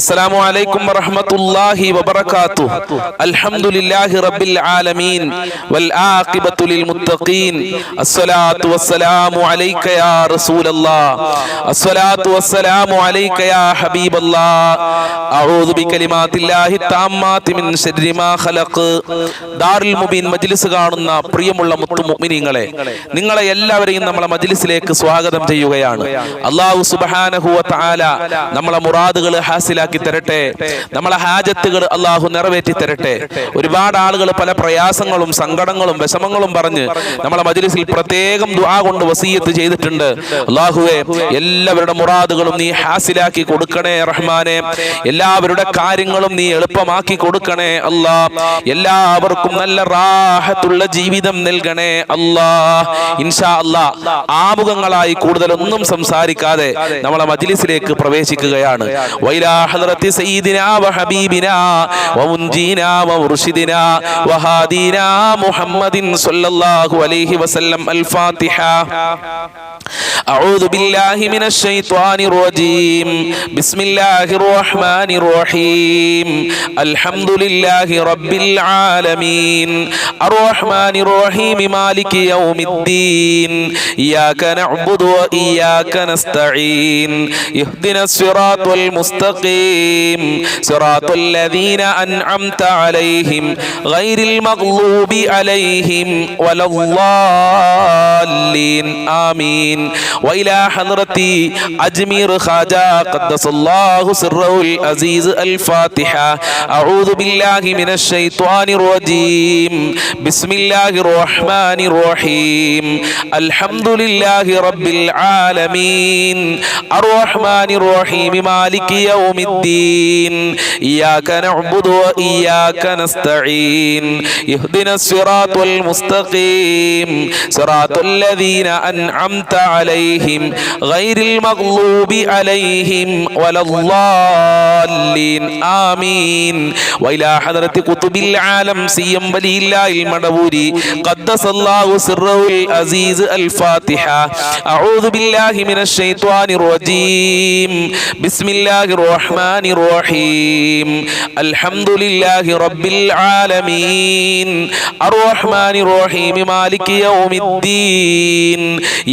السلام عليكم ورحمة الله وبركاته. الحمد لله رب العالمين والعاقبة للمتقين. الصلاة والسلام عليك يا رسول الله. الصلاة والسلام عليك يا حبيب الله. أعوذ بكلمات الله التامات من شر ما خلق. ദാറുൽ മുബീൻ മജ്ലിസ് കാണുന്ന പ്രിയമുള്ള മുത്തുമുഅ്മിനീങ്ങളെ, നിങ്ങളെ എല്ലാവരെയും നമ്മളെ മജ്ലിസിലേക്ക് സ്വാഗതം ചെയ്യുകയാണ്. അല്ലാഹു സുബ്ഹാനഹു വ തആല നമ്മളെ മുറാദുകൾ ഹാസിലാക്കി തരട്ടെ, നമ്മളെ ഹാജത്തുകൾ അല്ലാഹു നിറവേറ്റി തരട്ടെ. ഒരുപാട് ആളുകൾ പല പ്രയാസങ്ങളും സങ്കടങ്ങളും വിഷമങ്ങളും പറഞ്ഞ് നമ്മളെ മജ്ലിസിൽ പ്രത്യേകം ദുആ കൊണ്ട് വസിയത്ത് ചെയ്തിട്ടുണ്ട്. അല്ലാഹുവേ, എല്ലാവരുടെ മുറാദുകളും നീ ഹാസിലാക്കി കൊടുക്കണേ റഹ്മാനെ. എല്ലാവരുടെ കാര്യങ്ങളും നീ എളുപ്പമാക്കി കൊടുക്കണേ അല്ലാ. എല്ലാവർക്കും നല്ല റാഹത്തുള്ള ജീവിതം നൽകണേ അല്ലാ. ഇൻഷാ അല്ലാ, ആമുഖങ്ങളായി കൂടുതലൊന്നും സംസാരിക്കാതെ നമ്മളെ മജ്ലിസിലേക്ക് പ്രവേശിക്കുകയാണ്. വൈലാ ഹദ്റത്തി സയ്യിദിനാ വഹബീബിനാ വമുൻജീനാ വമുർഷിദിനാ വഹാദീനാ മുഹമ്മദിൻ സ്വല്ലല്ലാഹു അലൈഹി വസല്ലം. അൽ ഫാത്തിഹ. أعوذ بالله من الشيطان الرجيم. بسم الله الرحمن الرحيم. الحمد لله رب العالمين الرحمن الرحيم مالك يوم الدين إياك نعبد وإياك نستعين اهدنا الصراط المستقيم صراط الذين أنعمت عليهم غير المغضوب عليهم ولا الضالين آمين. وإلى حضرة أجمير خواجة قدس الله سره العزيز. الفاتحة. أعوذ بالله من الشيطان الرجيم. بسم الله الرحمن الرحيم. الحمد لله رب العالمين الرحمن الرحيم مالك يوم الدين إياك نعبد وإياك نستعين اهدنا الصراط المستقيم صراط الذين أنعمت عليهم غير المغضوب عليهم ولا الضالين آمين. وإلى حضرة قطب العالم سيم ولي الله المدبوري قدس الله سره العزيز. الفاتحة. أعوذ بالله من الشيطان الرجيم. بسم الله الرحمن الرحيم. الحمد لله رب العالمين الرحمن الرحيم مالك يوم الدين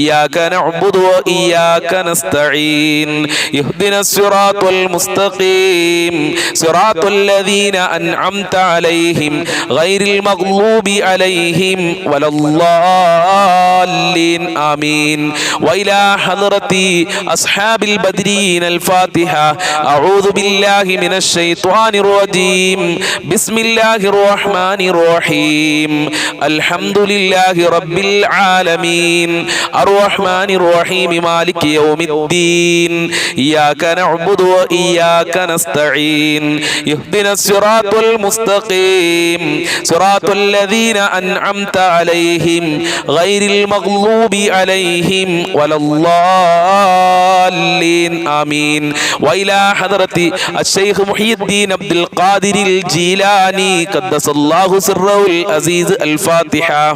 إياك نعبد وإياك نستعين اهدنا الصراط المستقيم صراط الذين أنعمت عليهم غير المغضوب عليهم ولا الضالين آمين. وإلى حضرة أصحاب البدرين. الفاتحة. أعوذ بالله من الشيطان الرجيم. بسم الله الرحمن الرحيم. الحمد لله رب العالمين الرحمن الرحيم مالك يوم الدين إياك نعبد وإياك نستعين اهدنا الصراط المستقيم صراط الذين أنعمت عليهم غير المغضوب عليهم ولا الضالين آمين. وإلى حضرة الشيخ محي الدين عبد القادر الجيلاني قدس الله سره العزيز. الفاتحة.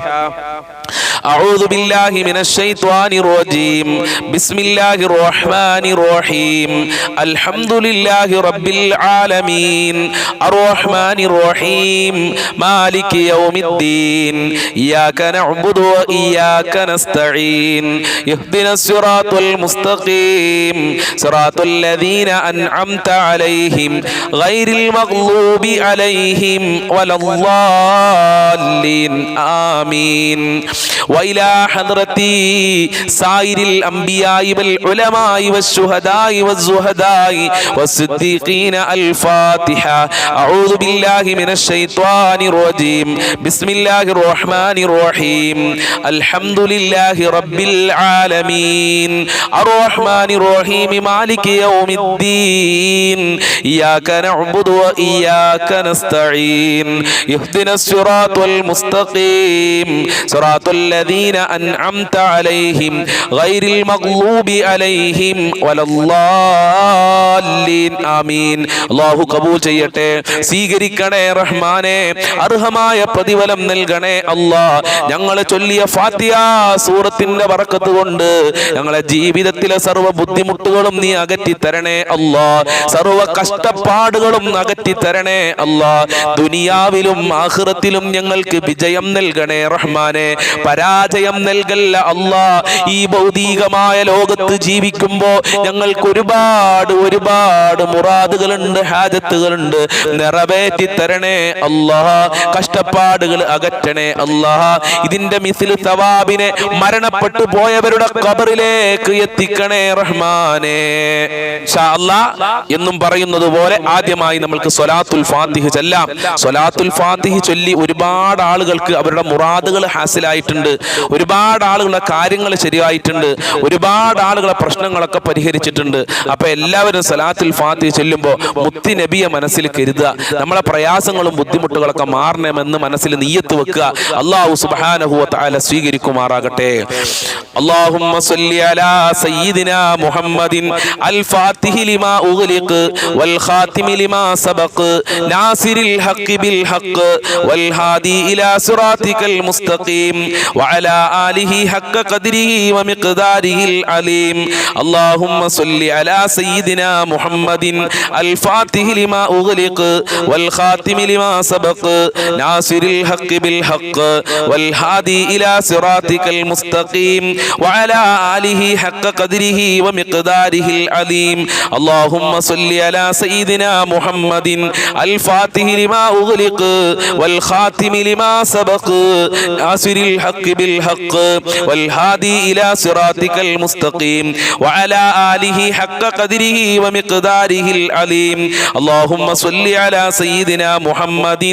أعوذ بالله من الشيطان الرجيم. بسم الله الرحمن الرحيم. الحمد لله رب العالمين الرحمن الرحيم مالك يوم الدين إياك نعبد وإياك نستعين اهدنا الصراط المستقيم صراط الذين أنعمت عليهم غير المغضوب عليهم ولا الضالين آمين. وإلى حضرة سائر الأنبياء والعلماء والشهداء والزهداء والصديقين. الفاتحة. أعوذ بالله من الشيطان الرجيم. بسم الله الرحمن الرحيم. الحمد لله رب العالمين الرحمن الرحيم مالك يوم الدين إياك نعبد وإياك نستعين اهدنا الصراط المستقيم صراط الذين الذين أنعمت عليهم غير المغضوب عليهم ولا الضالين آمين. അല്ലാഹു കബൂൽ ചെയ്യട്ടെ, സ്വീകരിക്കണേ റഹ്മാനെ, അർഹമായ പ്രതിഫലം നൽകണേ അല്ലാഹ്. ഞങ്ങൾ ചൊല്ലിയ ഫാത്തിഹ സൂറത്തിന്റെ ബറക്കത്ത് കൊണ്ട് ഞങ്ങളെ ജീവിതത്തിലെ സർവ്വ ബുദ്ധിമുട്ടുകളും നീ അകറ്റി തരണേ അല്ലാഹ്. സർവ്വ കഷ്ടപ്പാടുകളും അകറ്റി തരണേ അല്ലാഹ്. ദുനിയാവിലും ആഖിറത്തിലും ഞങ്ങൾക്ക് വിജയം നൽകണേ റഹ്മാനെ, പരാജയം നൽകല്ല അല്ലാഹ്. ഈ ഭൗതികമായ ലോകത്ത് ജീവിക്കുമ്പോ ഞങ്ങൾക്ക് ഒരുപാട് മുറാദുകളുണ്ട്, ഹാജത്തുകളുണ്ട്, നിറവേറ്റി തരണേ അല്ലാഹ്. കഷ്ടപ്പാടുകൾ അകറ്റണേ അല്ലാഹ്. ഇതിന്റെ മിസ്ൽ സവാബിനെ മരണപ്പെട്ടു പോയവരുടെ ഖബറിലേക്ക് എത്തിക്കണേ റഹ്മാനെ. ഇൻഷാ അല്ലാഹ് എന്നും പറയുന്നത് പോലെ ആദ്യമായി നമ്മൾക്ക് സ്വലാത്തുൽ ഫാത്തിഹ ചൊല്ലാം. സ്വലാത്തുൽ ഫാത്തിഹ ചൊല്ലി ഒരുപാട് ആളുകൾക്ക് അവരുടെ മുറാദുകൾ ഹാസിലായിട്ടുണ്ട്, ഒരുപാട് ആളുകളുടെ കാര്യങ്ങൾ ശരിയായിട്ടുണ്ട്, ഒരുപാട് ആളുകളെ പ്രശ്നങ്ങളൊക്കെ പരിഹരിച്ചിട്ടുണ്ട്. അപ്പൊ എല്ലാവരും സ്വലാത്തുൽ ഫാത്തിഹ ചൊല്ലുമ്പോൾ മുത്തി നബിയെ മനസ്സിൽ കരുതുക, നമ്മളെ പ്രയാസങ്ങളും ബുദ്ധിമുട്ടുകളൊക്കെ മാറണമെന്ന് മനസ്സിൽ നിയ്യത്ത് വെക്കുക. അല്ലാഹു സുബ്ഹാനഹു വ തആല സ്വീകരിക്കുമാറാകട്ടെ. اللهم صل على سيدنا محمد الفاتح لما أغلق والخاتم لما سبق ناصر الحق بالحق والهادي إلى صراطك المستقيم وعلى آله حق قدره ومقداره العليم. اللهم صل على سيدنا محمد الفاتح لما أغلق والخاتم لما سبق ناصر الحق بالحق والهادي إلى صراطك المستقيم وعلى آله حق قدره ومقداره العليم. اللهم صل على سيدنا محمد الفاتح لما أغلق والخاتم لما سبق ناصر الحق بالحق والهادي إلى صراطك المستقيم وعلى آله حق قدره ومقداره العليم. اللهم صل على سيدنا محمد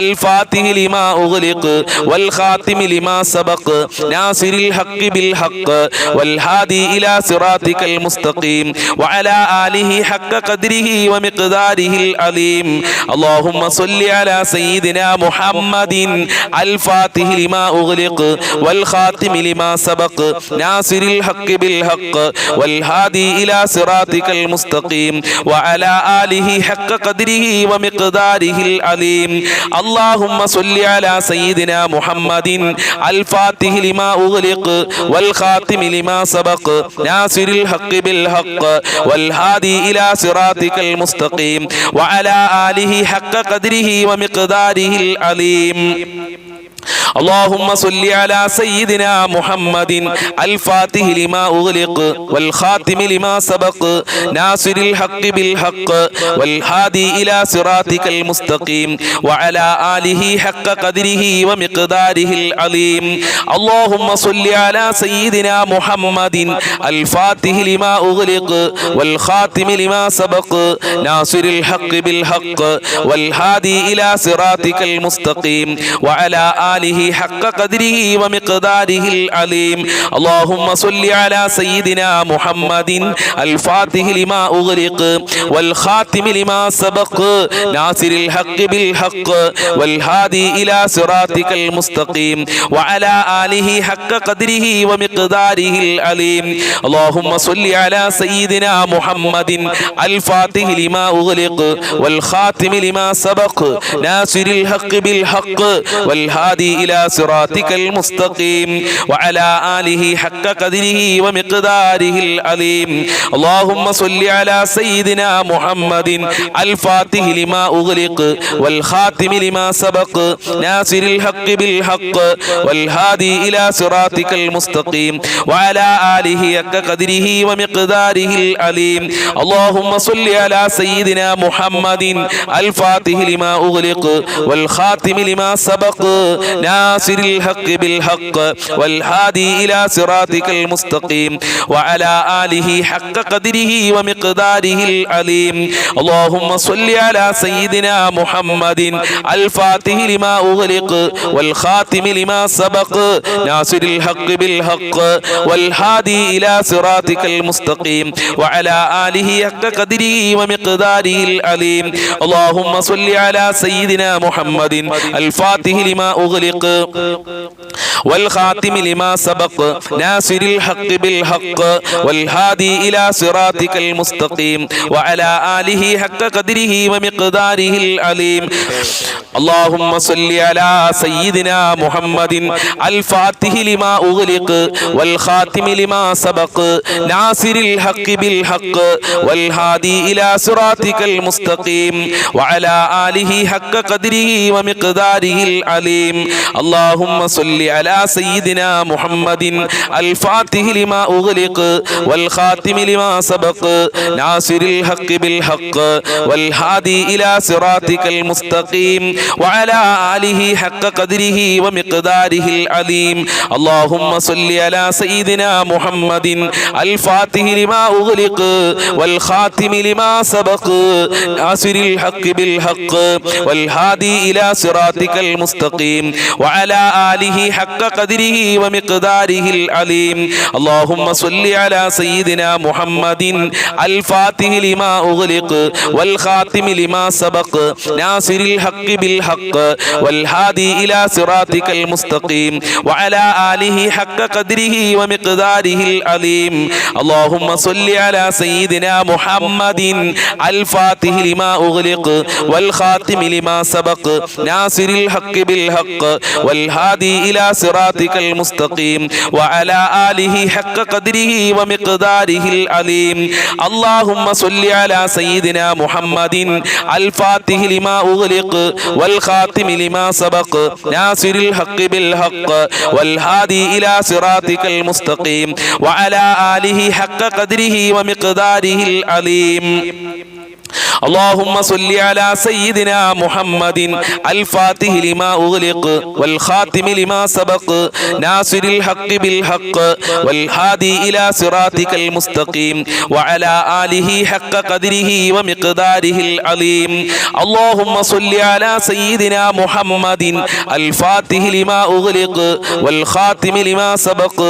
الفاتح لما أغلق والخاتم لما سبق ناصر الحق بالحق والهادي إلى صراطك المستقيم وعلى آله حق قدره ومقداره العليم. اللهم صل على سيدنا محمد الفاتح لما أغلق والخاتم لما سبق ناصر الحق بالحق والهادي إلى صراطك المستقيم وعلى آله حق قدره ومقداره العليم. اللهم صل على سيدنا محمد الفاتح لما أغلق والخاتم لما سبق ناصر الحق بالحق والهادي إلى صراطك المستقيم وعلى آله حق قدره ومقداره العليم. اللهم صل على سيدنا محمد الفاتح لما أغلق والخاتم لما سبق ناصر الحق بالحق والهادي إلى صراطك المستقيم وعلى آله حق قدره ومقداره العليم. اللهم صل على سيدنا محمد الفاتح لما أغلق والخاتم لما سبق ناصر الحق بالحق والهادي إلى صراطك المستقيم وعلى آله حق قدره ومقداره العليم. اللهم صل على سيدنا محمد الفاتح لما أغلق والخاتم لما سبق ناصر الحق بالحق والهادي إلى صراطك المستقيم وعلى آله حق قدره ومقداره العليم. اللهم صل على سيدنا محمد الفاتح لما أغلق والخاتم لما سبق ناصر الحق بالحق والهادي إلى صراطك المستقيم وعلى آله حق قدره ومقداره العليم. اللهم صل على سيدنا محمد الفاتح لما أغلق والخاتم لما سبق ناصر الحق بالحق والهادي إلى صراطك المستقيم وعلى آله حق قدره ومقداره العليم. اللهم صل على سيدنا محمد الفاتح لما أغلق والخاتم لما سبق ناصر الحق بالحق والهادي إلى صراطك المستقيم وعلى آله حق قدره ومقداره العليم. اللهم صل على سيدنا محمد الفاتح لما أغلق والخاتم لما سبق ناصر الحق بالحق والهادي إلى صراطك المستقيم وعلى آله حق قدره ومقداره العليم. اللهم صل على سيدنا محمد الفاتح لما أغلق أغلق والخاتم لما سبق ناصر الحق بالحق والهادي إلى صراطك المستقيم وعلى آله حق قدره ومقداره العليم اللهم صل على سيدنا محمد الفاتح لما أغلق والخاتم لما سبق ناصر الحق بالحق والهادي إلى صراطك المستقيم وعلى آله حق قدره ومقداره العليم اللهم صل على سيدنا محمد الفاتح لما أغلق والخاتم لما سبق ناصر الحق بالحق والهادي إلى صراطك المستقيم وعلى آله حق قدره ومقداره العليم اللهم صل على سيدنا محمد الفاتح لما أغلق والخاتم لما سبق ناصر الحق بالحق والهادي إلى صراطك المستقيم وعلى آله حق قدره ومقداره العليم اللهم صل على سيدنا محمد الفاتح لما أغلق والخاتم لما سبق ناصر الحق بالحق والهادي إلى صراطك المستقيم وعلى آله حق قدره ومقداره العليم اللهم صل على سيدنا محمد الفاتح لما أغلق والخاتم لما سبق ناصر الحق بالحق والهادي إلى صراطك المستقيم وعلى آله حق قدره ومقداره العليم اللهم صل على سيدنا محمد الفاتح لما أغلق والخاتم لما سبق ناصر الحق بالحق والهادي إلى صراطك المستقيم وعلى آله حق قدره ومقداره العليم اللهم صل على سيدنا محمد الفاتح لما أغلق والخاتم لما سبق ناصر الحق بالحق والهادي إلى صراطك المستقيم وعلى آله حق قدره ومقداره العليم اللهم صل على سيدنا محمد الفاتح لما أغلق والخاتم لما سبق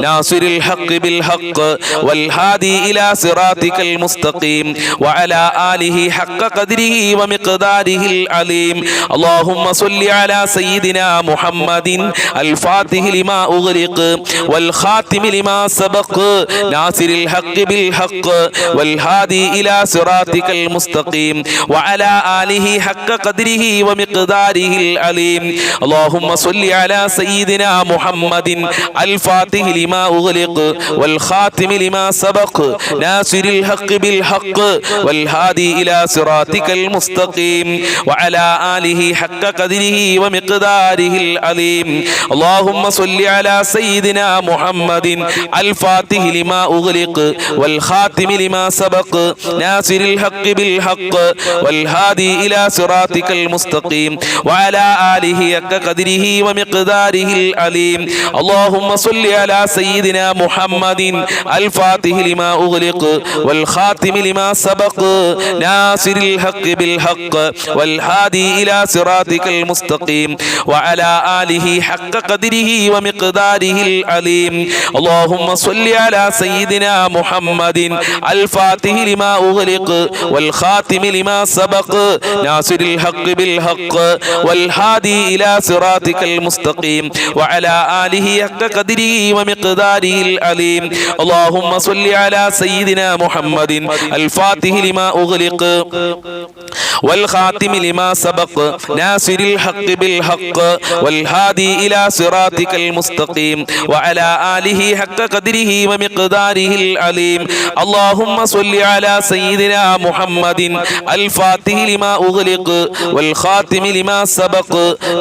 ناصر الحق بالحق والهادي إلى صراطك المستقيم وعلى آله حق قدره ومقداره العليم اللهم صل على سيدنا محمد الفاتح لما أغلق والخاتم لما سبق ناصر الحق بالحق والهادي إلى صراطك المستقيم وعلى آله حق قدره ومقداره العليم اللهم صل على سيدنا محمد الفاتح لما أغلق والخاتم لما سبق ناصر الحق بالحق والهادي إلى صراطك المستقيم وعلى آله حق قدره ومقداره العليم اللهم صل على سيدنا محمد الفاتح لما أغلق والخاتم لما سبق ناصر الحق بالحق والهادي إلى صراطك المستقيم وعلى آله حق قدره ومقداره العليم اللهم صل على سيدنا محمد الفاتح لما أغلق والخاتم لما سبق ناصر الحق بالحق والهادي إلى صراطك المستقيم وعلى آله حق قدره ومقداره العليم اللهم صل على سيدنا محمد الفاتح لما أغلق والخاتم لما سبق ناصر الحق بالحق والهادي إلى صراطك المستقيم وعلى آله حق قدره ومقداره العليم اللهم صل على سيدنا محمد الفاتح لما أغلق والخاتم لما سبق ناصر الحق بالحق والهادي إلى صراطك المستقيم وعلى آله حق قدره ومقداره العليم اللهم صل على سيدنا محمد الفاتح لما أغلق والخاتم لما سبق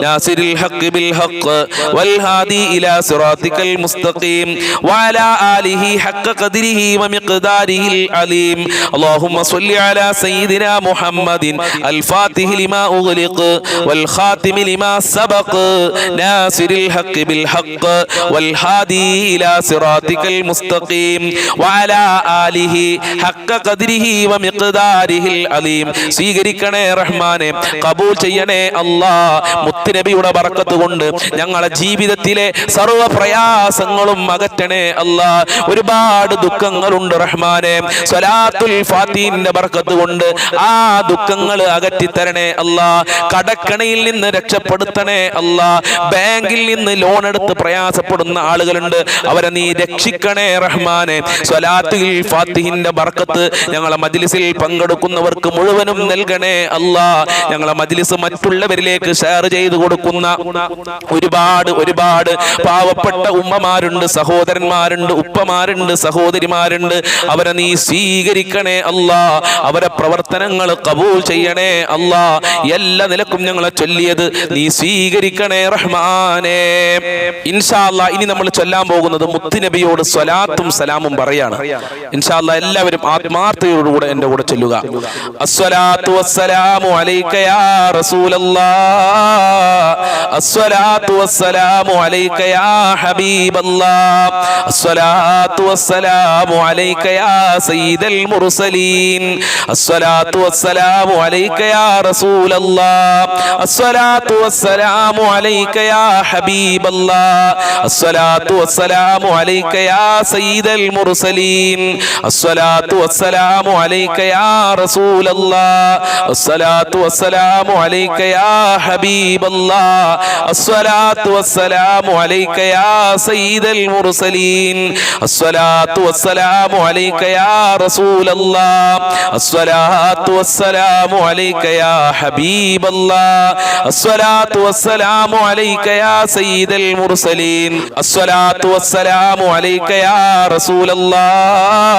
ناصر الحق بالحق والهادي إلى صراطك المستقيم وعلى آله حق قدره ومقداره العليم اللهم صل على سيدنا محمد الفاتح لما أغلق والخاتم لما سبق ناصر الحق بالحق والهادي إلى صراطك المستقيم وعلى آله حق قدره ومقداره العليم സ്വീകരിക്കണേ റഹ്മാനെ, കബൂൽ ചെയ്യണേ അല്ലാ. മുത്തുനബിയുടെ ബറക്കത്ത് കൊണ്ട് ഞങ്ങളുടെ ജീവിതത്തിലെ സർവ്വ പ്രയാസങ്ങളും അകറ്റണേ അല്ലാ. ഒരുപാട് ദുഃഖങ്ങളുണ്ട് റഹ്മാനെ. സ്വലാത്തുൽ ഫാത്തിഹിന്റെ ബറക്കത്ത് അതുകൊണ്ട് ആ ദുഃഖങ്ങൾ അകറ്റിത്തരണേ അല്ലാ. കടക്കണയിൽ നിന്ന് രക്ഷപ്പെടുത്തണേ അല്ലാ. ബാങ്കിൽ നിന്ന് ലോൺ എടുത്ത് പ്രയാസപ്പെടുന്ന ആളുകളുണ്ട്, അവരെ നീ രക്ഷിക്കണേ റഹ്മാനെ. സ്വലാത്തുൽ ഫാത്തിഹിന്റെ ബർക്കത്ത് ഞങ്ങളെ മജ്ലിസിൽ പങ്കെടുക്കുന്നവർക്ക് മുഴുവനും നൽകണേ അല്ലാ. ഞങ്ങളെ മജ്ലിസ് മറ്റുള്ളവരിലേക്ക് ഷെയർ ചെയ്തു കൊടുക്കുന്ന ഒരുപാട് പാവപ്പെട്ട ഉമ്മമാരുണ്ട്, സഹോദരന്മാരുണ്ട്, ഉപ്പമാരുണ്ട്, സഹോദരിമാരുണ്ട്. അവരെ നീ സ്വീകരിക്കണേ അല്ലാ. അവരെ പ്രവർത്തനങ്ങൾ കബൂൽ ചെയ്യണേ അല്ലാ. എല്ലാ നിലക്കും ഞങ്ങളെ ചൊല്ലിയത് നീ സ്വീകരിക്കണേ റഹ്മാനേ. ഇൻഷാ അല്ലാഹ് ഇനി നമ്മൾ ചൊല്ലാൻ പോകുന്നത് മുത്തുനബിയോട് സ്വലാത്തും സലാമും പറയാണ്. ഇൻഷാ അല്ലാഹ് എല്ലാവരും ആത്മാർത്ഥതയോടുകൂടെ എന്റെ കൂടെ ചൊല്ലുക. അസ്സലാത്തു വസ്സലാമു അലൈക യാ റസൂലല്ലാഹ്, അസ്സലാത്തു വസ്സലാമു അലൈക യാ ഹബീബല്ലാഹ്, അസ്സലാത്തു വസ്സലാമു അലൈക യാ സയ്യിദൽ മുർസലീൻ, അസ്സലാത്തു വസ്സലാമു അലൈക യാ റസൂലല്ലാഹ്, അസ്സലാത്തു വസ്സലാമു അലൈക യാ ഹബീബല്ലാഹ്, അസ്സലാത്തു വസ്സലാമു അലൈക യാ സയ്യിദൽ മുർസലീൻ, അസ്സലാത്തു വസ്സലാമു അലൈക യാ റസൂലല്ലാഹ്, അസ്സലാത്തു വസ്സലാമു അലൈക യാ ഹബീബല്ലാഹ്, അസ്സലാത്തു വസ്സലാമു അലൈക യാ സയ്യിദൽ മുർസലീൻ, അസ്സലാത്തു വസ്സലാമു അലൈക യാ റസൂലല്ലാഹ്, അസ്സലാത്തു വസ്സലാമു അലൈക യാ ഹബീബല്ലാഹ്, അസ്സലാത്തു വസ്സലാമു അലൈക യാ സയ്യിദൽ മുർസലീൻ, അസ്സലാത്തു വസ്സലാമു അലൈക യാ റസൂലല്ലാഹ്,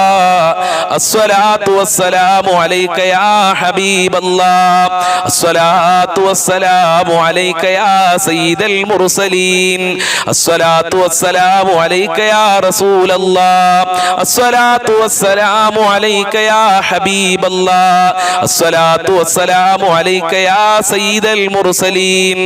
അസ്സലാത്തു വസ്സലാമു അലൈക യാ ഹബീബല്ലാഹ്, അസ്സലാത്തു വസ്സലാമു അലൈക യാ സയ്യിദൽ മുർസലീൻ, അസ്സലാത്തു വസ്സലാമു അലൈക യാ റസൂലല്ലാഹ്, അസ്സലാത്തു വസ്സലാമു അലൈക യാ ഹബീബല്ലാഹ്, അസ്സലാത്തു വസ്സലാമു അലൈക യാ സയ്യിദൽ മുർസലീൻ,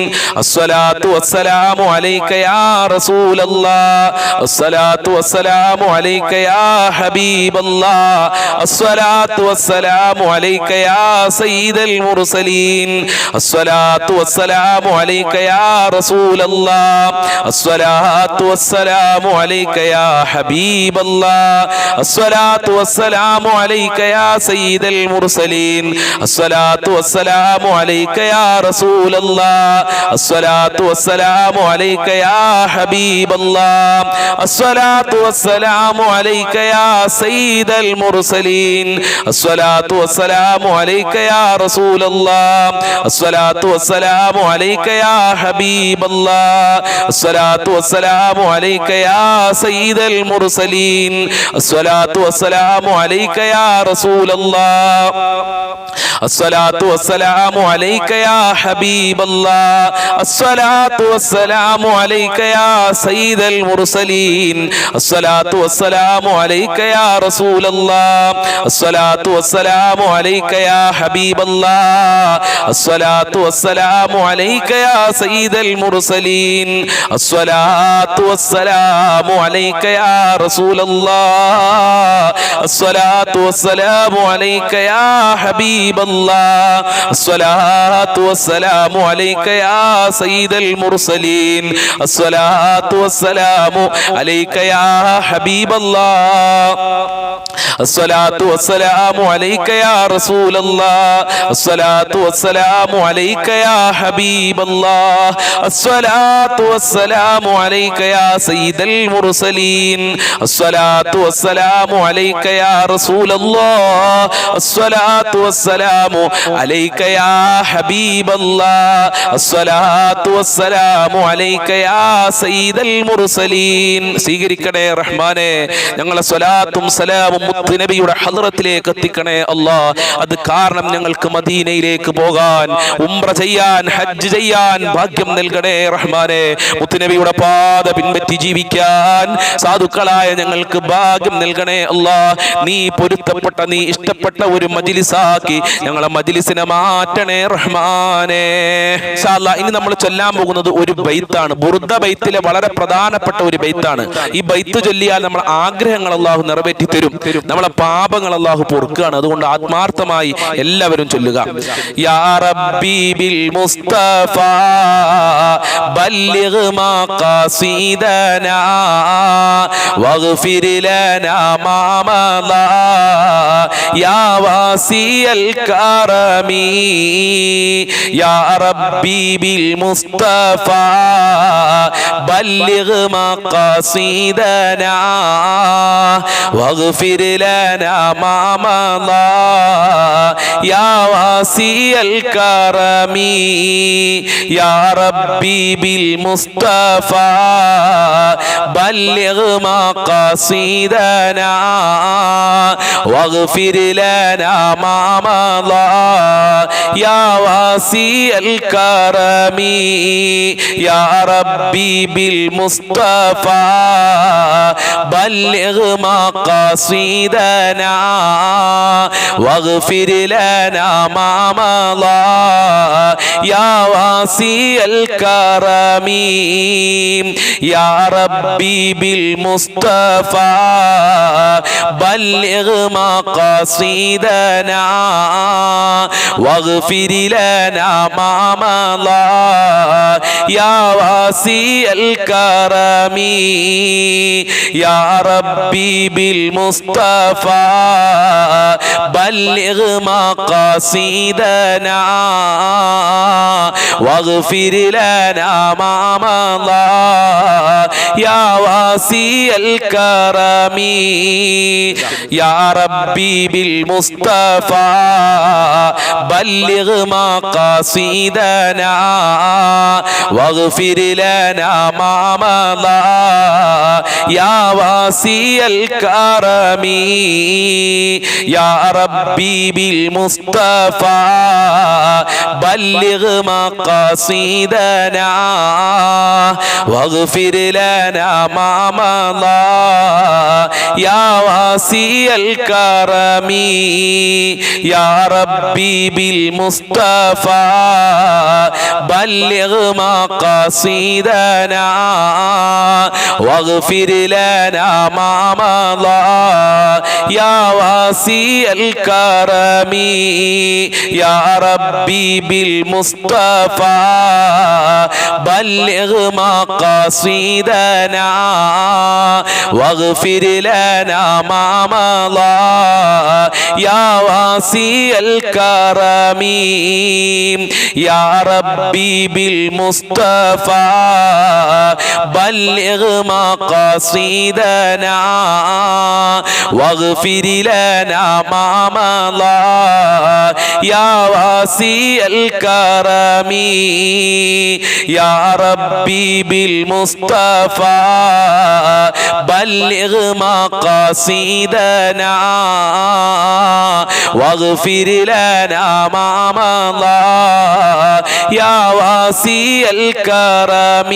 അസ്സലാത്തു വസ്സലാമു അലൈക യാ റസൂലല്ലാഹ്, അസ്സലാത്തു വസ്സലാമു അലൈക യാ ഹബീബല്ലാഹ്, അസ്സലാത്തു വസ്സലാമു അലൈക യാ സയ്യിദൽ മുർസലീൻ, അസ്സലാത്തു വസ്സലാമു അലൈക യാ റസൂലല്ലാഹ്, അസ്സലാത്തു വസ്സലാമു അലൈക യാ ഹബീബല്ലാഹ്, അസ്സലാത്തു വസ്സലാമു അലൈക യാ സയ്യിദൽ മുർസലീൻ, അസ്സലാത്തു വസ്സലാമു അലൈക യാ റസൂലല്ലാഹ്, അസ്സലാത്തു വസ്സലാമു അലൈക യാ ഹബീബല്ലാഹ്, അസ്സലാത്തു വസ്സലാമു അലൈക യാ സയ്യിദൽ മുർസലീൻ, അസ്സലാത്തു വസ്സലാമു അലൈക യാ റസൂലല്ലാഹ്, അസ്സലാത്തു വസ്സലാമു അലൈക യാ ഹബീബല്ലാഹ്, അസ്സലാത്തു വസ്സലാമു അലൈക യാ സയ്യിദൽ മുർസലീൻ, അസ്സലാത്തു വസ്സലാമു അലൈക യാ റസൂലല്ലാഹ്, അസ്സലാത്തു വസ്സലാമു അലൈക യാ ഹബീബല്ലാഹ്, അസ്സലാത്തു വസ്സലാമു അലൈക യാ സയ്യിദൽ മുർസലീൻ, അസ്സലാത്തു വസ്സലാമു അലൈക യാ റസൂലല്ലാഹ്, അസ്സലാത്തു വസ്സലാമു അലൈക യാ ഹബീബല്ലാഹ്, അസ്സലാത്തു വസ്സലാമു അലൈക യാ സയ്യിദൽ മുർസലീൻ, അസ്സലാത്തു വസ്സലാമു അലൈക യാ റസൂലല്ലാഹ്, അസ്സലാത്തു വസ്സലാമു അലൈക യാ ഹബീബല്ലാഹ്, അസ്സലാത്തു വസ്സലാമു അലൈക യാ സയ്യിദൽ മുർസലീൻ, അസ്സലാത്തു വസ്സലാമു അലൈക യാ ഹബീബല്ലാഹ്, അസ്സലാത്തു വസ്സലാമു അലൈക യാ റസൂലല്ലാഹ്, അസ്സലാത്തു വസ്സലാമു അലൈക യാ ഹബീബല്ലാഹ്, അസ്സലാത്തു വസ്സലാമു അലൈക യാ സയ്യിദൽ മുർസലീൻ, അസ്സലാത്തു വസ്സലാമു അലൈക യാ റസൂലല്ലാഹ്, അസ്സലാത്തു വസ്സലാമു അലൈക യാ ഹബീബല്ലാഹ്, അസ്സലാത്തു വസ്സലാമു അലൈക യാ സയ്യിദൽ മുർസലീൻ. സ്വീകരിക്കണേ റഹ്മാനെ. ഞങ്ങളെ സ്വലാത്തും സലാമും മുത്തുനബിയുടെ ഹദ്റത്തിലേക്ക് എത്തിക്കണേ അല്ലാഹ്. അത് കാരണം ഞങ്ങൾക്ക് മദീനയിലേക്ക് പോകാൻ, ഉംറ ചെയ്യാൻ, ഹജ്ജ് ചെയ്യാൻ ഭാഗ്യം നൽകണേ റഹ്മാനെ. മുത്തുനബിയുടെ പാത പിൻപറ്റി ജീവിക്കാൻ സാധുക്കളായ ഞങ്ങൾക്ക് ഭാഗ്യം നൽകണേ അല്ലാഹ്. നീ പൊരുത്തപ്പെട്ട, നീ ഇഷ്ടപ്പെട്ട ഒരു മജ്ലിസാക്കി ഞങ്ങളെ മജ്ലിസിനെ മാറ്റണേ റഹ്മാനെ. ഇൻഷാ അല്ലാഹ് ഇനി നമ്മൾ ചൊല്ലാൻ പോകുന്നത് ഒരു ബൈത്താണ്. ബുർദ ബൈത്തിലെ വളരെ പ്രധാനപ്പെട്ട ഒരു ബൈത്താണ്. ഈ ബൈത്ത് ചൊല്ലിയാൽ നമ്മളെ ആഗ്രഹങ്ങൾ അല്ലാഹു നിറവേറ്റി തരും, നമ്മളെ പാപങ്ങൾ അല്ലാഹു പൊറുക്കുകയാണ്. അതുകൊണ്ട് ആത്മാർത്ഥമായി എല്ലാവരും ചൊല്ലുക. യാ റബ്ബി ബിൽ മുസ്തഫ ബല്ലിഗ് മഖാസിദനാ വഗ്ഫിർ ലനാ മാ മദാ യാ واسع الكرم يا ربي بالمصطفى بلغ مقاصدنا واغفر لنا ما مضى يا واسع الكرم يا ربي بالمصطفى بلغ مقاصدنا واغفر لنا ما مضى يا واسع الكرم يا ربي بالمصطفى بلغ مقاصدنا واغفر لنا ما مضى يا واسع الكرم يا ربي بالمصطفى بلغ مقاصدنا واغفر لنا ما مضى يا واسع الكرم يا ربي بالمصطفى بلغ مقاصدنا واغفر لنا ما مضى يا واسع الكرم يا ربي بالمصطفى بلغ مقاصدنا واغفر لنا ما مضى يا واسع الكرم يا ربي بالمصطفى بلغ مقاصدنا واغفر لنا ما مضى يا واسع الكرم يا ربي بالمصطفى بلغ مقاصدنا واغفر لنا ما مضى يا واسع الكرم يا ربي بالمصطفى بلغ مقاصدنا واغفر لنا ما مضى يا واسع الكرم يا ربي بالمصطفى بلغ مقاصدنا واغفر لنا ما مضى يا واسع الكرم يا ربي بالمصطفى بلغ مقاصدنا واغفر لنا ما مضى يا واسع الكرم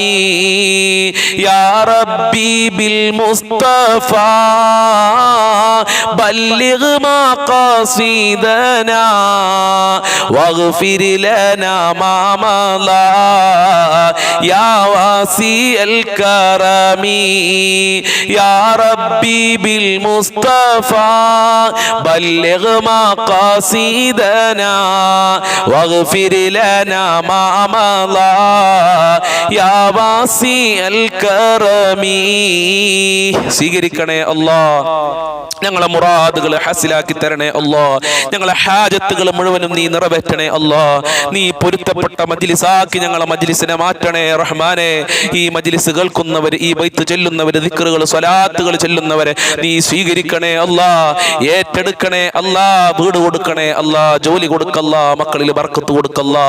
يا ربي بالمصطفى بلغ مقاصدنا واغفر لنا ما مضى يا واسع الكرم يا ربي بالمصطفى بلغ مقاصدنا واغفر لنا ما مضى يا واسع الكرم സ്വീകരിക്കണേ അല്ലാഹ് ഞങ്ങളെ മുറാദുകൾ ഹസിലാക്കി തരണേ അല്ലാഹ് ഞങ്ങളെ ഹാജത്തുകൾ മുഴുവനും നീ നിറവേറ്റണേ അല്ലാഹ് നീ പൊരുത്തപ്പെട്ട മജ്ലിസാക്കി ഞങ്ങളെ മജ്ലിസിനെ മാറ്റണേ റഹ്മാനെ ഈ മജ്ലിസ് കേൾക്കുന്നവർ ഈ ബൈത്ത് ചൊല്ലുന്നവർ ദിക്റുകൾ സ്വലാത്തുകൾ ചൊല്ലുന്നവരെ നീ സ്വീകരിക്കണേ അല്ലാഹ് ഏറ്റെടുക്കണേ അല്ലാഹ് വീട് കൊടുക്കണേ അല്ലാഹ് ജോലി കൊടുക്കല്ലാ മക്കളിൽ ബർക്കത്ത് കൊടുക്കല്ലാ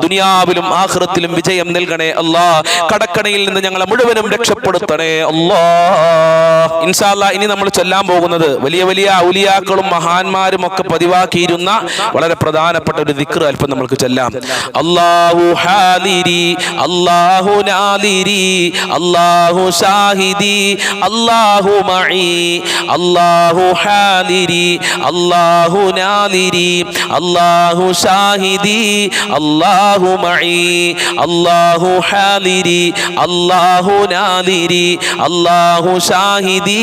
ദുനിയാവിലും ആഖിറത്തിലും വിജയം നൽകണേ അല്ലാഹ് കടക്കണയിൽ നിന്ന് ഞങ്ങളെ മുഴുവനും രക്ഷപ്പെടുത്തണേ അല്ലാഹ് ഇൻഷാ അല്ലാഹ് ഇനി നമ്മൾ ചൊല്ലാൻ പോകുന്നത് വലിയ വലിയ ഔലിയാക്കളും മഹാന്മാരും ഒക്കെ പതിവാക്കിയിരുന്ന വളരെ പ്രധാനപ്പെട്ട ഒരു ദിക്ർ അല്പം നമുക്ക് ചൊല്ലാം അല്ലാഹു ഹാദിരി അല്ലാഹു നാദിരി അല്ലാഹു ഷാഹിദി അല്ലാഹു മഈ അല്ലാഹു ഹാദിരി അല്ലാഹു നാദിരി അല്ലാഹു ഷാഹിദി അല്ലാഹു മഈ അല്ലാഹു ഹാദിരി അല്ലാഹു നാദിരി അല്ലാഹു ഷാഹിദി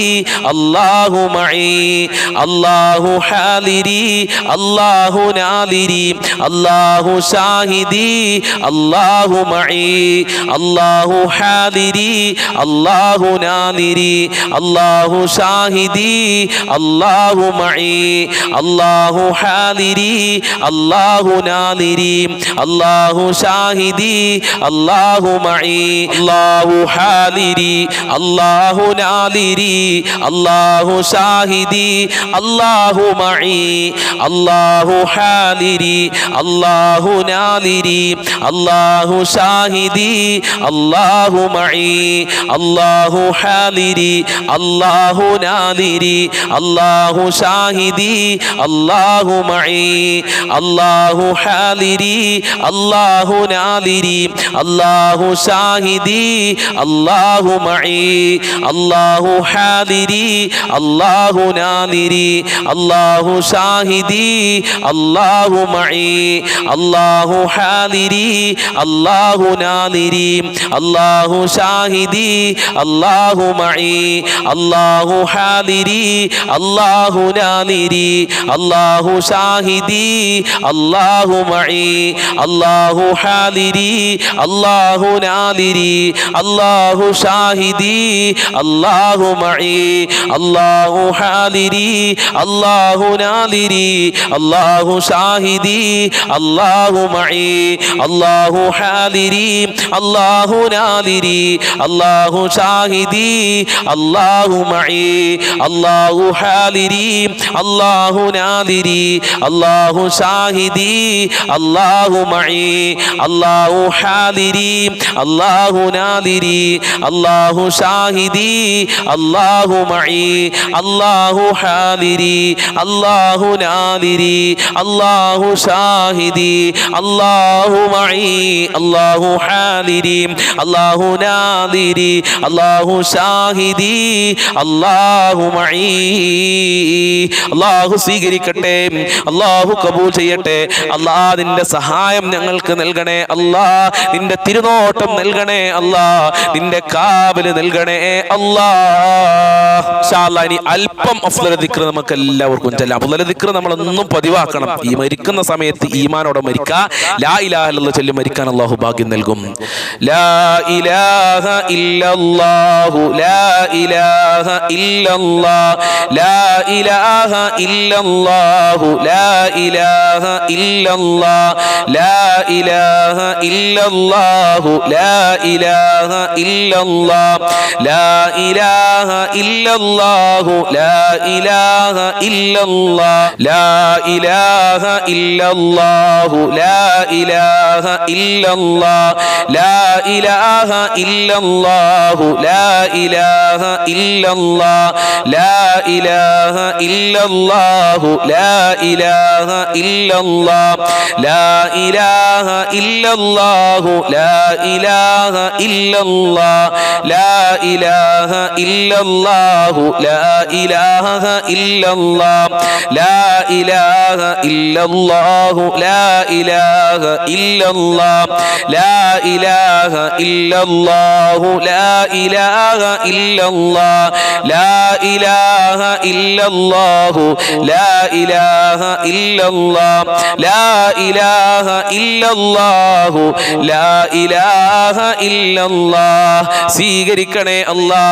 അല്ലാഹു മഈ അല്ലാഹു ഹാദിരി അല്ലാഹു നാദിരി അല്ലാഹു ഷാഹിദി അല്ലാഹു മഈ അല്ലാഹു ഹാദിരി അല്ലാഹു നാദിരി അല്ലാഹു ഷാഹിദി അല്ലാഹു മഈ അല്ലാഹു ഹാദിരി അല്ലാഹു നാദിരി അല്ലാഹു ഷാഹിദി അല്ലാഹു മഈ അല്ലാഹു ഹാദിരി അല്ലാഹു നാദിരി അല്ലാഹു ഷാഹിദി അല്ലാഹു മഈ അല്ലാഹു ഹാദിരി അല്ലാഹു നാദിരി അല്ലാഹു ഷാഹിദി അല്ലാഹു മഈ അല്ലാഹു ഹാദിരി അല്ലാഹു നാദിരി അല്ലാഹു ഷാഹിദി അല്ലാഹു മഈ അല്ലാഹു ഹാദിരി അല്ലാഹു നാദിരി അല്ലാഹു ഷാഹിദി അല്ലാഹു മഈ അല്ലാഹു ഹാദിരി അല്ലാഹു നാദിരി അല്ലാഹു ഷാഹിദി അല്ലാഹു മഈ അല്ലാഹു ഹാദിരി അല്ലാഹു നാദിരി അല്ലാഹു ഷാഹിദി അല്ലാഹു മഈ അല്ലാഹു ഹാദിരി അല്ലാഹു നാദിരി അല്ലാഹു ഷാഹിദി അല്ലാഹു മഈ അല്ലാഹു ഹാദിരി അല്ലാഹു നാദിരി അല്ലാഹു ഷാഹിദി അല്ലാഹു മഈ അല്ലാഹു ഹാദിരി അല്ലാഹു നാദിരി അല്ലാഹു ഷാഹിദി അല്ലാഹു മഈ അല്ലാഹു ഹാദിരി അല്ലാഹു നാദിരി അല്ലാഹു ഷാഹിദി അല്ലാഹു മഈ അല്ലാഹു ഹാദിരി അല്ലാഹു നാദിരി അല്ലാഹു ഷാഹിദി അല്ലാഹു മഈ അല്ലാഹു ഹാദിരി അല്ലാഹു നാദിരി അല്ലാഹു ഷാഹിദി അല്ലാഹു മഈ അല്ലാഹു ഹാദിരി അല്ലാഹു നാദിരി അല്ലാഹു ഷാഹിദി അല്ലാഹു മഈ അല്ലാഹു ഹാദിരി അല്ലാഹു നാദിരി അല്ലാഹു ഷാഹിദി അല്ലാഹു മഈ. അല്ലാഹു സ്വീകരിക്കട്ടെ, അല്ലാഹു കബൂൽ ചെയ്യട്ടെ. അല്ലാ നിന്റെ സഹായം ഞങ്ങൾക്ക് നൽകണേ അല്ലാ, നിന്റെ തിരുനോട്ടം നൽകണേ അല്ലാ, നിന്റെ കാവല് നൽകണേ അല്ലാ. ഇൻഷാ അല്ലാഹ് ഇനി അല്പം അഫ്ളൽ ദിക്ർ നമുക്ക് എല്ലാവർക്കും ചൊല്ലാം. അഫ്ളൽ ദിക്ർ നമ്മളൊന്നും പതിവാക്കണം. ഈ മരിക്കുന്ന സമയത്ത് ഈമാനോടെ മരിക്കുക. ലാ ഇലാഹ ഇല്ലല്ലാഹ് ചൊല്ലി മരിക്കാൻ അല്ലാഹു ഭാഗ്യം നൽകും. ലാ ഇലാഹ ഇല്ലല്ലാഹു ലാ ഇലാഹ ഇല്ലല്ലാഹ് ലാ ഇലാഹ ഇല്ലല്ലാഹു ലാ ഇലാഹ ഇല്ലല്ലാഹ് ലാ ഇലാഹ ഇല്ലല്ലാഹു ലാ ഇലാഹ ഇല്ലല്ലാഹ് ലാ ഇലാഹ ഇല്ലല്ലാഹു ലാ ഇലാഹ ഇല്ലല്ലാഹ് ലാ ഇലാഹ ഇല്ലല്ലാഹു ലാ ഇലാഹ ഇല്ലല്ലാഹ് ലാ ഇലാഹ ഇല്ലല്ലാഹു ലാ ഇലാഹ ഇല്ലല്ലാഹ് ലാ ഇലാഹ ഇല്ലല്ലാഹു ലാ ഇലാഹ ഇല്ലല്ലാഹ് ലാ ഇലാഹ ഇല്ലല്ലാഹു ലാ ഇലാഹ ഇല്ലല്ലാഹ് ലാ ഇലാഹ ഇല്ലല്ലാഹു ലാ ഇലാഹ ഇല്ലല്ലാഹ് ലാ ഇലാഹ ഇല്ലല്ലാഹു ലാ ഇലാഹ ഇല്ലല്ലാഹ് ലാ ഇലാഹ ഇല്ലല്ലാഹു ലാ ഇലാഹ ഇല്ലല്ലാഹ് ലാ ഇലാഹ ഇല്ലല്ലാഹു ലാ ഇലാഹ ഇല്ലല്ലാഹ് ലാ ഇലാഹ ഇല്ലല്ലാഹു ലാ ഇലാഹ ഇല്ലല്ലാഹ്. സ്വീകരിക്കണേ അല്ലാ,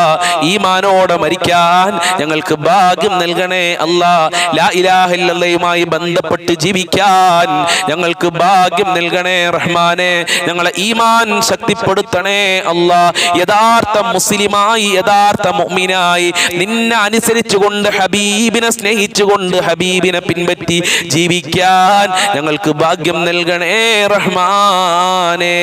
ഈമാനോടെ മരിക്കാൻ ഞങ്ങൾക്ക് ഭാഗ്യം നൽകണേ അല്ലാ. ലാ ഇലാഹ ഇല്ലല്ലാഹുമായി ബന്ധപ്പെട്ട് ജീവിക്കാൻ ഞങ്ങൾക്ക് ഭാഗ്യം നൽകണേ റഹ്മാനെ. ഞങ്ങളെ ഈമാൻ ശക്തിപ്പെടുത്തണേ അല്ലാ. യഥാർത്ഥ മുസ്ലിമായി, യഥാർത്ഥ മുഅ്മിനായി നിന്നെ അനുസരിച്ചുകൊണ്ട്, ഹബീബിനെ സ്നേഹിച്ചുകൊണ്ട്, ഹബീബിനെ പിൻപറ്റി ജീവിക്കാൻ ഞങ്ങൾക്ക് ഭാഗ്യം നൽകണേ റഹ്മാനേ.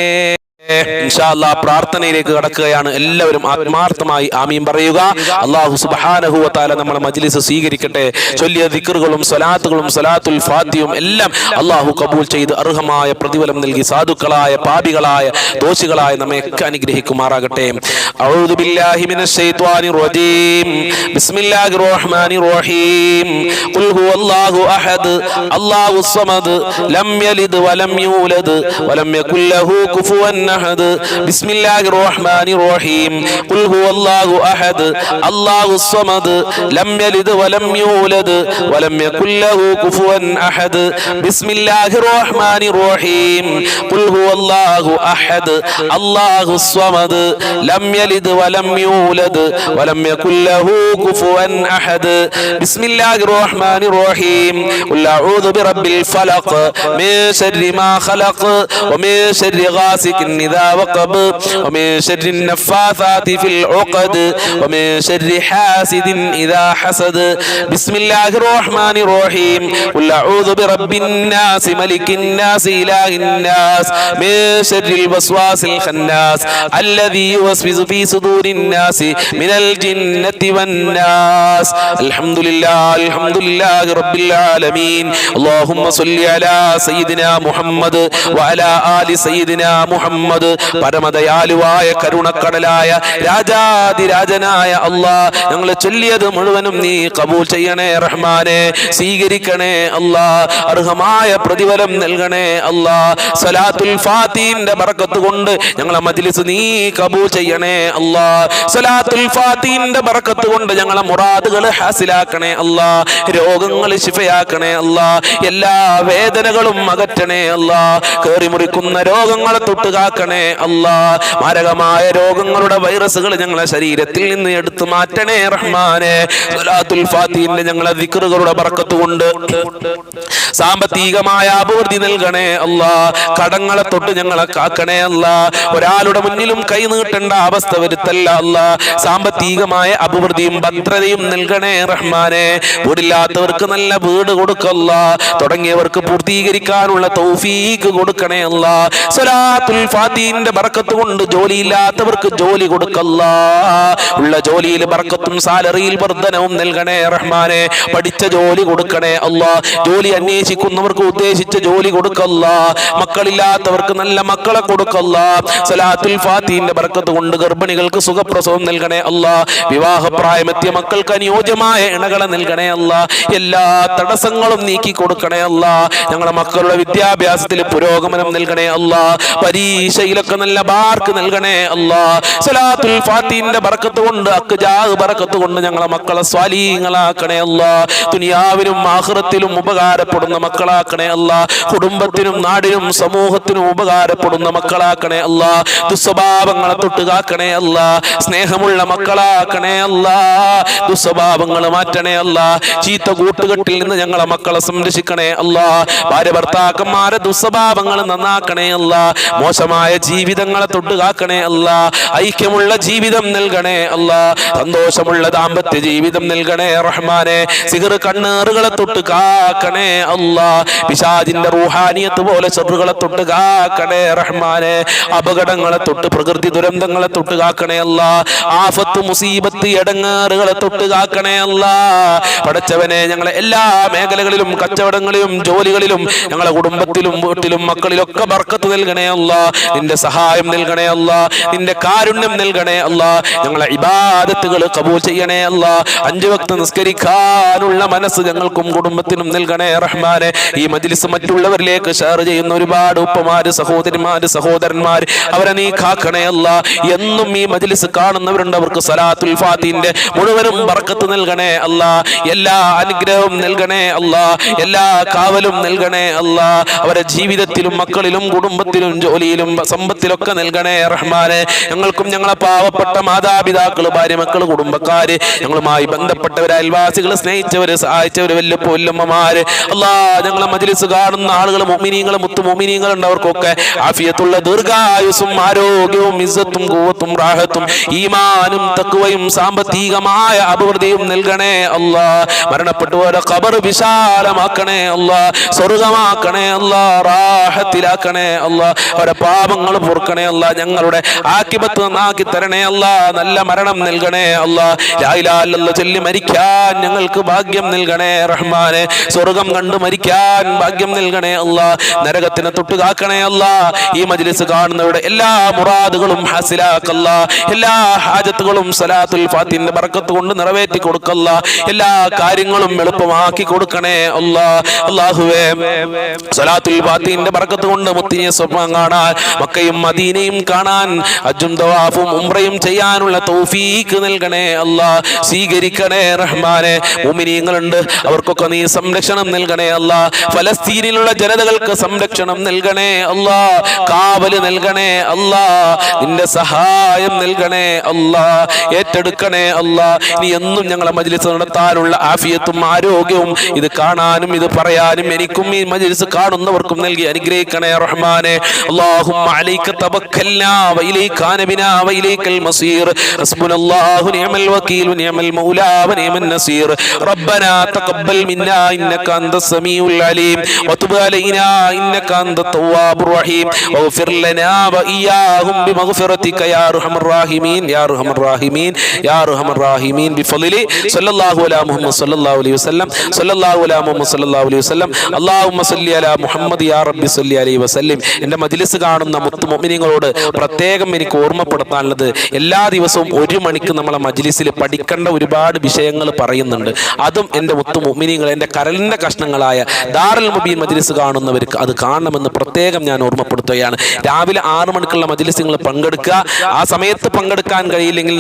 ഇൻഷാ അല്ലാഹ് പ്രാർത്ഥനയിലേക്ക് കടക്കുകയാണ്. എല്ലാവരും ആത്മാർത്ഥമായി ആമീൻ പറയുക. അല്ലാഹു സുബ്ഹാനഹു വ തആല നമ്മളെ മജ്ലിസ് സ്വീകരിക്കട്ടെ. ചൊല്ലിയ ദിക്റുകളും സ്വലാത്തുകളും സ്വലാത്തുൽ ഫാത്തിഹയും എല്ലാം അല്ലാഹു കബൂൽ ചെയ്ത് അർഹമായ പ്രതിഫലം നൽകി സാധുക്കളായ, പാപികളായ, ദോഷികളായ നമ്മയൊക്കെ അനുഗ്രഹിക്കുമാറാകട്ടെ. അഊദു ബില്ലാഹി മിനശ് ശൈത്വാനിർ റജീം. ബിസ്മില്ലാഹിർ റഹ്മാനിർ റഹീം. ഖുൽ ഹുവല്ലാഹു അഹദ് അല്ലാഹുസ് സമദ് ലം യലിദ് വലം യൂലദ് വലം യകുൽ ലഹു കുഫുവൻ أحد بسم الله الرحمن الرحيم قل هو الله أحد الله الصمد لم يلد ولم يولد ولم يكن له كفوا أحد بسم الله الرحمن الرحيم قل هو الله أحد الله الصمد لم يلد ولم يولد ولم يكن له كفوا أحد بسم الله الرحمن الرحيم قل أعوذ برب الفلق من شر ما خلق ومن شر غاسق إذا وقب ومن شر النفاثات في العقد ومن شر حاسد إذا حسد بسم الله الرحمن الرحيم قل أعوذ برب الناس ملك الناس إله الناس من شر الوسواس الخناس الذي يوسوس في صدور الناس من الجنة والناس الحمد لله رب العالمين اللهم صل على سيدنا محمد وعلى آل سيدنا محمد പരമദയാലുവായ കരുണക്കടലായ രാജാതിരാജനായ അല്ലാഹ് ഞങ്ങൾ ചൊല്ലിയത് മുഴുവനും നീ കബൂൽ ചെയ്യണേ റഹ്മാനെ സ്വീകരിക്കണേ അല്ലാഹ് അർഹമായ പ്രതിഫലം നൽകണേ അല്ലാഹ് സ്വലാത്തുൽ ഫാത്തിഹിന്റെ ബറക്കത്ത് കൊണ്ട് ഞങ്ങളെ മജ്ലിസ് നീ കബൂൽ ചെയ്യണേ അല്ലാഹ് സ്വലാത്തുൽ ഫാത്തിഹിന്റെ ബറക്കത്ത് കൊണ്ട് ഞങ്ങളെ മുറാദുകൾ ഹാസിലാക്കണേ അല്ലാഹ് രോഗങ്ങൾ ശിഫയാക്കണേ അല്ലാഹ് എല്ലാ വേദനകളും അകറ്റണേ അല്ലാഹ് കേറി മുറിക്കുന്ന രോഗങ്ങളെ തൊട്ട് കാക്കണേ അല്ലാഹ് മാരകമായ രോഗങ്ങളുടെ വൈറസുകൾ ഞങ്ങളെ ശരീരത്തിൽ നിന്ന് എടുത്തു മാറ്റണേ റഹ്മാനെ സ്വലാത്തുൽ ഫാത്തിഹിന്റെ ഞങ്ങളെ ദിക്റുകളുടെ ബറക്കത്ത് കൊണ്ട് സാമ്പത്തികമായ അഭിവൃദ്ധി നൽകണേ അല്ലാഹ് കടങ്ങളെ തൊട്ട് ഞങ്ങളെ കാക്കണേ അല്ലാഹ് ഒരാളുടെ മുന്നിലും കൈ നീട്ടേണ്ട അവസ്ഥ വരുത്തല്ല അല്ലാഹ് സാമ്പത്തികമായ അഭിവൃദ്ധിയും ഭദ്രതയും നൽകണേ റഹ്മാനെ വീടില്ലാത്തവർക്ക് നല്ല വീട് കൊടുക്കല്ല തുടങ്ങിയവർക്ക് പൂർത്തീകരിക്കാനുള്ള തൗഫീഖ് കൊടുക്കണേ അല്ലാഹ് സ്വലാത്തുൽ ഫാത്തിഹിന്റെ ബറക്കത്ത് കൊണ്ട് ജോലിയില്ലാത്തവർക്ക് ജോലി കൊടുക്കല്ല ഉള്ള ജോലിയിൽ ബറക്കത്തും സാലറിയിൽ വർധനവും നൽകണേ റഹ്മാനെ പഠിച്ച ജോലി കൊടുക്കണേ അല്ലാഹ് ജോലി അന്വേഷിക്കുന്നവർക്ക് ഉദ്ദേശിച്ച ജോലി കൊടുക്കല്ല മക്കളില്ലാത്തവർക്ക് നല്ല മക്കളെ കൊടുക്കല്ല സ്വലാത്തുൽ ഫാത്തിഹിന്റെ ബറക്കത്ത് കൊണ്ട് ഗർഭിണികൾക്ക് സുഖപ്രസവം നൽകണേ അല്ലാഹ് വിവാഹപ്രായമെത്തിയ മക്കൾക്ക് അനുയോജ്യമായ ഇണകളെ നൽകണേ അല്ലാഹ് എല്ലാ തടസ്സങ്ങളും നീക്കി കൊടുക്കണേ അല്ലാഹ് ഞങ്ങളുടെ മക്കളുടെ വിദ്യാഭ്യാസത്തിൽ പുരോഗമനം നൽകണേ അല്ലാഹ് പരീക്ഷയിലൊക്കെ നല്ല മാർക്ക് നൽകണേ അല്ലാഹ് സ്വലാത്തുൽ ഫാത്തിഹിന്റെ ബറക്കത്ത് കൊണ്ട് അക്ജാഹ് ബറക്കത്ത് കൊണ്ട് ഞങ്ങളുടെ മക്കളെ സ്വാലീഹങ്ങളാക്കണേ അല്ലാഹ് ദുനിയാവിലും ആഖിറത്തിലും ഉപകാരപ്പെടുന്ന മക്കളാക്കണേ അല്ലാഹ് കുടുംബത്തിനും നാടിനും സമൂഹത്തിനും ഉപകാരപ്പെടുന്ന മക്കളാക്കണേ അല്ലാഹ് ദുസ്വഭാവങ്ങളെ തൊട്ട് കാക്കണേ അല്ലാഹ് സ്നേഹമുള്ള മക്കളാക്കണേ അല്ലാഹ് ദുസ്വഭാവങ്ങൾ മാറ്റണേ അല്ലാഹ് ചീത്ത കൂട്ടുകെട്ടിൽ നിന്ന് ഞങ്ങളെ മക്കളെ സംരക്ഷിക്കണേ അല്ലാഹ് ഭാര്യ ഭർത്താക്കന്മാരെ ദുസ്വഭാവങ്ങൾ നന്നാക്കണേ അല്ലാഹ് മോശമായ ജീവിതങ്ങളെ തൊട്ട് കാക്കണേ അല്ലാഹ് ഐക്യമുള്ള ജീവിതം നൽകണേ അല്ലാഹ് സന്തോഷമുള്ള ദാമ്പത്യ ജീവിതം നൽകണേ റഹ്മാനെ സിഹർ കണ്ണേറുകളെ തൊട്ട് കാക്കണേ അല്ലാഹ് പിശാചിന്റെ റൂഹാനിയത്ത് പോലെ ശത്രുക്കളെ തൊട്ട് കാക്കണേ റഹ്മാനെ അപകടങ്ങളെ തൊട്ട് പ്രകൃതി ദുരന്തങ്ങളെ തൊട്ട് കാക്കണേ അല്ലാഹ് ആഫത്ത് മുസീബത്ത് എടങ്ങേറുകളെ തൊട്ട് കാക്കണേ അല്ലാഹ് പടച്ചവനെ ഞങ്ങളെ എല്ലാ മേഖലകളിലും കച്ചവടങ്ങളിലും ജോലികളിലും ഞങ്ങളെ കുടുംബത്തിലും വീട്ടിലും മക്കളിലൊക്കെ ബർക്കത്ത് നൽകണേ അല്ലാഹ് നിന്റെ സഹായം നൽകണേ അല്ലാഹ് നിന്റെ കാരുണ്യം നൽകണേ അല്ലാഹ് ഞങ്ങളെ ഇബാദത്തുകൾ കബൂൽ ചെയ്യണേ അല്ലാഹ് 5 വക്ത് നിസ്കരിക്കാനുള്ള മനസ്സ് ഞങ്ങൾക്കും കുടുംബത്തിനും നൽകണേ റഹ്മാനെ ഈ മജ്ലിസ് മറ്റുള്ളവരിലേക്ക് ഷെയർ ചെയ്യുന്ന ഒരുപാട് ഉപ്പമാര് സഹോദരിമാര് സഹോദരന്മാര് അവരെ നീ കാക്കണേ അല്ലാഹ് എന്നും ഈ മജ്ലിസ് കാണുന്നവരുണ്ട് അവർക്ക് സ്വലാത്തുൽ ഫാത്തിഹിന്റെ മുഴുവനും ബർക്കത്ത് നൽകണേ അല്ലാഹ് എല്ലാ അനുഗ്രഹവും നൽകണേ അല്ലാഹ് എല്ലാ കാവലും നൽകണേ അല്ലാഹ് അവരെ ജീവിതത്തിലും മക്കളിലും കുടുംബത്തിലും ജോലിയിലും സമ്പത്തിലൊക്കെ നൽകണേ റഹ്മാനെ ഞങ്ങൾക്കും ഞങ്ങളെ പാവപ്പെട്ട മാതാപിതാക്കള് ഭാര്യ മക്കള് കുടുംബക്കാര് ഞങ്ങളുമായി ബന്ധപ്പെട്ടവര് അയൽവാസികൾ സ്നേഹിച്ചവര് സഹായിച്ചവര് വല്ലുപ്പമാര് അല്ലാഹ് ഞങ്ങളെ മജ്ലിസ് കാണുന്ന ആളുകൾ മുഅ്മിനീങ്ങൾ മുത്തു മുഅ്മിനീങ്ങൾ ഉണ്ട് അവർക്കൊക്കെ ആഫിയത്തുള്ള ദീർഘായുസ്സും ആരോഗ്യവും ഇസ്സത്തും ഖുവത്തും റാഹത്തും ഈമാനും തഖ്വയും സാമ്പത്തികമായ അഭിവൃദ്ധിയും നൽകണേ അല്ലാഹ് മരണപ്പെട്ടവരുടെ ഖബർ വിശാലമാക്കണേ അല്ലാഹ് സ്വർഗ്ഗമാക്കണേ അല്ലാഹ് റാഹത്തിലാക്കണേ അല്ലാഹ് അവരുടെ പാപങ്ങൾ പൊറുക്കണേ അല്ലാഹ് ഞങ്ങളുടെ ആഖിബത്ത് നന്നാക്കി തരണേ അല്ലാഹ് നല്ല മരണം നൽകണേ അല്ലാഹ് ലാ ഇലാഹ ഇല്ലല്ലാഹ് ചൊല്ലി മരിക്കാൻ ഞങ്ങൾക്ക് ഭാഗ്യം നൽകണേ റഹ്മാനെ സ്വർഗ്ഗം കണ്ടു മരിക്കാൻ ഭാഗ്യം നൽകണേ അല്ലാഹ് നരകത്തിനെ തൊട്ട് കാക്കണേ അല്ലാഹ് ഈ മജ്ലിസ് കാണുന്നവരുടെ എല്ലാ മുറാദുകളും ഹാസിലാക്കല്ലാ എല്ലാ ഹാജത്തുകളും സ്വലാത്തുൽ ഫാത്തിഹിന്റെ ബറക്കത്ത് കൊണ്ട് നിറവേറ്റി കൊടുക്കല്ലാ എല്ലാ കാര്യങ്ങളും എളുപ്പമാക്കി കൊടുക്കണേ അല്ലാഹ് അല്ലാഹുവേ സ്വലാത്തുൽ ഫാത്തിഹിന്റെ ബറക്കത്ത് കൊണ്ട് മുത്തിനെ സ്വപ്നം കാണാൻ മക്കയും മദീനയും കാണാൻ ഹജ്ജും തവാഫും ഉംറയും ചെയ്യാനുള്ള തൗഫീഖ് നൽകണേ അല്ലാ. സ്വീകരിക്കണേ റഹ്മാനെ. മുഅ്മിനീങ്ങളുണ്ട്, അവർക്കൊക്കെ നീ സംരക്ഷണം നൽകണേ അല്ലാ. ഫലസ്തീനിലുള്ള ജനതകൾക്ക് സംരക്ഷണം നൽകണേ അല്ലാ. കാവല് നൽകണേ അല്ലാ. നിന്റെ സഹായം നൽകണേ അല്ലാ. ഏറ്റെടുക്കണേ അല്ലാ. നീ എന്നും ഞങ്ങളെ മജ്ലിസ് നടത്താനുള്ള ആഫിയത്തും ആരോഗ്യവും ഇത് കാണാനും ഇത് പറയാനും എനിക്കും ഈ മജ്ലിസ് കാണുന്നവർക്കും നൽകി അനുഗ്രഹിക്കണേ റഹ്മാനെ. അല്ലാഹുമ്മ അലൈക തവക്കൽനാ വഇലൈക നബിനാ വഇലൈകൽ മസീർ. ഹസ്ബുനല്ലാഹു നിഅമൽ വകീൽ വനിഅമൽ മൗലാ വനിഅമൻ നസീർ. റബ്ബനാ തഖബ്ബൽ മിന്നാ ഇന്നക അൻതസ് സമീഉൽ അലീം വതുബ് അലൈനാ ഇന്നക അൻതത് തവ്വാബുർ റഹീം വഗ്ഫിർ ലനാ വഇയ്യാഹും ബിമഗ്ഫിറതിക യാ അർഹമർ റഹീമീൻ യാ അർഹമർ റഹീമീൻ യാ അർഹമർ റഹീമീൻ ബിഫളിലി സല്ലല്ലാഹു അലാ മുഹമ്മദ് സല്ലല്ലാഹു അലൈഹി വസല്ലം സല്ലല്ലാഹു അലാ മുഹമ്മദ് സല്ലല്ലാഹു അലൈഹി വസല്ലം. അല്ലാഹുമ്മ സല്ലി അലാ മുഹമ്മദ് യാ റബ്ബി സല്ലി അലൈഹി വസല്ലം. എൻ്റെ മജ്ലിസ് കാണുന്ന മുത്ത് മുഅ്മിനീങ്ങളോട് പ്രത്യേകം എനിക്ക് ഓർമ്മപ്പെടുത്താനുള്ളത്, എല്ലാ ദിവസവും 1 മണിക്ക് നമ്മളെ മജ്ലിസിൽ പഠിക്കേണ്ട ഒരുപാട് വിഷയങ്ങൾ പറയുന്നുണ്ട്. അതും എൻ്റെ മുത്ത് മുഅ്മിനീങ്ങൾ, എൻ്റെ കരളിൻ്റെ കഷ്ണങ്ങളായ ദാറുൽ മുബീൻ മജ്ലിസ് കാണുന്നവർക്ക് അത് കാണണമെന്ന് പ്രത്യേകം ഞാൻ ഓർമ്മപ്പെടുത്തുകയാണ്. രാവിലെ 6 മണിക്കുള്ള മജ്ലിസ് നിങ്ങൾ പങ്കെടുക്കുക. ആ സമയത്ത് പങ്കെടുക്കാൻ കഴിയില്ലെങ്കിൽ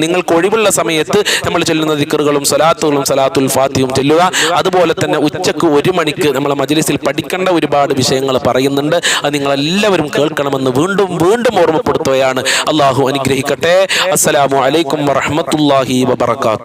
നിങ്ങൾക്ക് ഒഴിവുള്ള സമയത്ത് നമ്മൾ ചൊല്ലുന്ന ദിക്റുകളും സ്വലാത്തുകളും സലാത്തുൽ ഫാത്തിഹയും ചൊല്ലുക. അതുപോലെ തന്നെ ഉച്ചക്ക് 1 മണിക്ക് നമ്മളെ മജ്ലിസിൽ പഠിക്കേണ്ട ഒരുപാട് വിഷയങ്ങൾ പറയുന്നുണ്ട്. അത് നിങ്ങളെല്ലാവരും കേൾക്കണമെന്ന് വീണ്ടും വീണ്ടും ഓർമ്മപ്പെടുത്തുകയാണ്. അള്ളാഹു അനുഗ്രഹിക്കട്ടെ. അസ്സലാമു അലൈക്കും വറഹ്മത്തുള്ളാഹി വബറകാതുഹു.